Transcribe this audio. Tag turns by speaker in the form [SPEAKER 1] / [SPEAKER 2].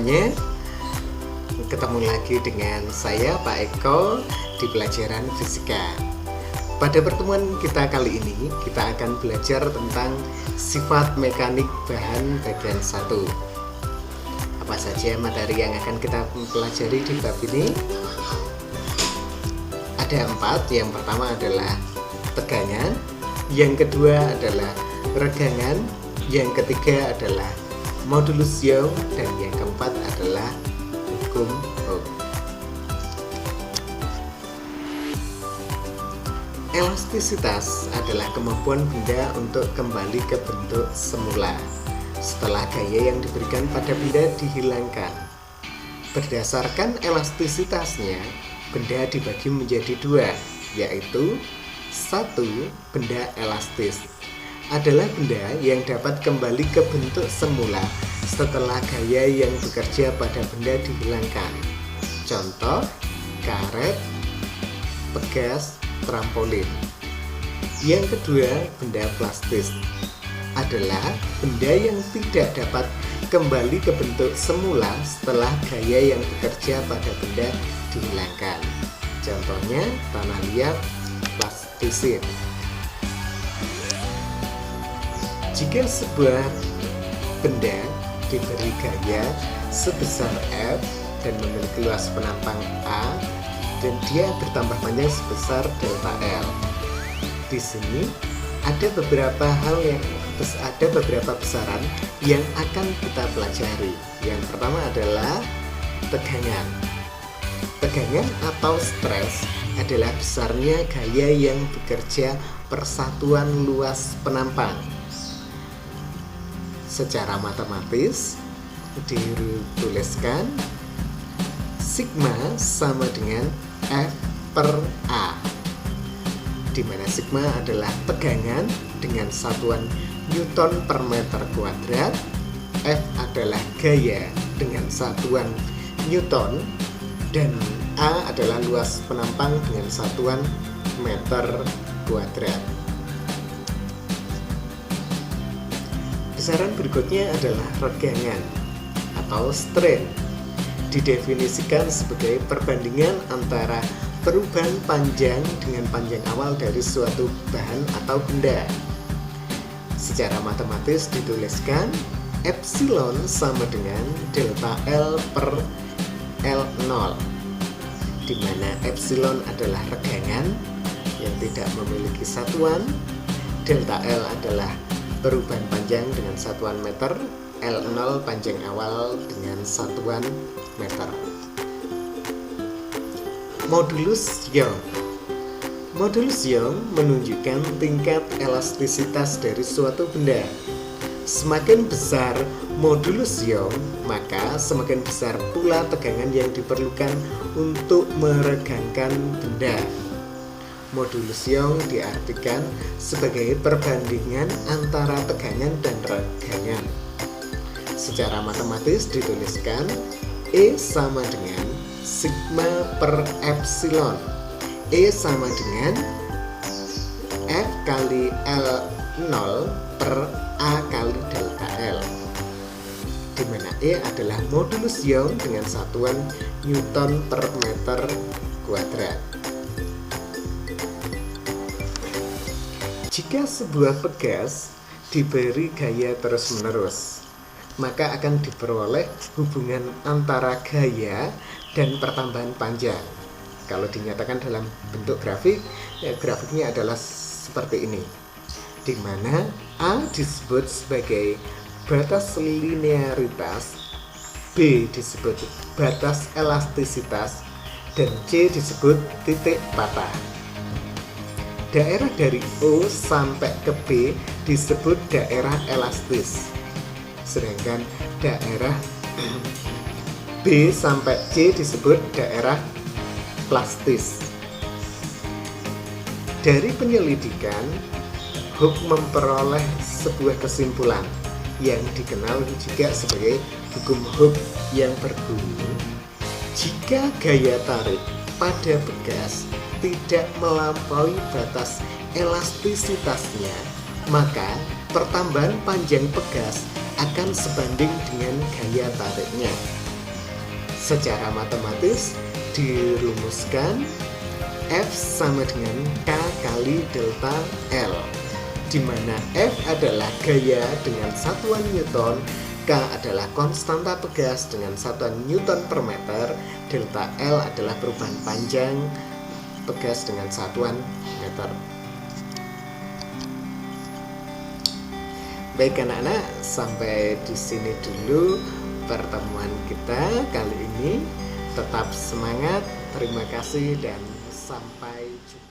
[SPEAKER 1] semuanya. Ketemu lagi dengan saya Pak Eko di pelajaran fisika. Pada pertemuan kita kali ini, kita akan belajar tentang sifat mekanik bahan bagian 1. Apa saja materi yang akan kita pelajari di bab ini? Ada 4. Yang pertama adalah tegangan, yang kedua adalah regangan, yang ketiga adalah modulus Young, dan yang keempat adalah hukum Hooke. Elastisitas adalah kemampuan benda untuk kembali ke bentuk semula setelah gaya yang diberikan pada benda dihilangkan. Berdasarkan elastisitasnya, benda dibagi menjadi 2, yaitu 1. Benda elastis adalah benda yang dapat kembali ke bentuk semula setelah gaya yang bekerja pada benda dihilangkan. Contoh, karet, pegas, trampolin. Yang kedua, benda plastis adalah benda yang tidak dapat kembali ke bentuk semula setelah gaya yang bekerja pada benda dihilangkan. Contohnya, tanah liat, plastisin. Jika sebuah benda diberi gaya sebesar F dan memiliki luas penampang A, dan dia bertambah panjang sebesar delta L. Di sini ada beberapa besaran yang akan kita pelajari. Yang pertama adalah tegangan. Tegangan atau stres adalah besarnya gaya yang bekerja per satuan luas penampang. Secara matematis dituliskan sigma sama dengan F per A, di mana sigma adalah tegangan dengan satuan Newton per meter kuadrat, F adalah gaya dengan satuan Newton, dan A adalah luas penampang dengan satuan meter kuadrat. Besaran berikutnya adalah regangan atau strain. Didefinisikan sebagai perbandingan antara perubahan panjang dengan panjang awal dari suatu bahan atau benda. Secara matematis dituliskan epsilon sama dengan delta L per L0, di mana epsilon adalah regangan yang tidak memiliki satuan, delta L adalah perubahan panjang dengan satuan meter, L0 panjang awal dengan satuan meter. Modulus Young. Modulus Young menunjukkan tingkat elastisitas dari suatu benda. Semakin besar modulus Young, maka semakin besar pula tegangan yang diperlukan untuk meregangkan benda. Modulus Young diartikan sebagai perbandingan antara tegangan dan regangan. Secara matematis dituliskan E sama dengan sigma per epsilon. E sama dengan F kali L0 per A kali delta L, di mana E adalah modulus Young dengan satuan Newton per meter kuadrat. Jika sebuah pegas diberi gaya terus-menerus, maka akan diperoleh hubungan antara gaya dan pertambahan panjang. Kalau dinyatakan dalam bentuk grafik, grafiknya adalah seperti ini, di mana A disebut sebagai batas linearitas, B disebut batas elastisitas, dan C disebut titik patah. Daerah dari O sampai ke B disebut daerah elastis, sedangkan daerah B sampai C disebut daerah plastis. Dari penyelidikan, Hooke memperoleh sebuah kesimpulan yang dikenal juga sebagai hukum Hooke yang berbunyi, jika gaya tarik pada pegas tidak melampaui batas elastisitasnya, maka pertambahan panjang pegas akan sebanding dengan gaya tariknya. Secara matematis dirumuskan F sama dengan K kali delta L, di mana F adalah gaya dengan satuan Newton, K adalah konstanta pegas dengan satuan Newton per meter, delta L adalah perubahan panjang pegas dengan satuan meter. Baik anak-anak, sampai di sini dulu pertemuan kita kali ini. Tetap semangat, terima kasih dan sampai jumpa.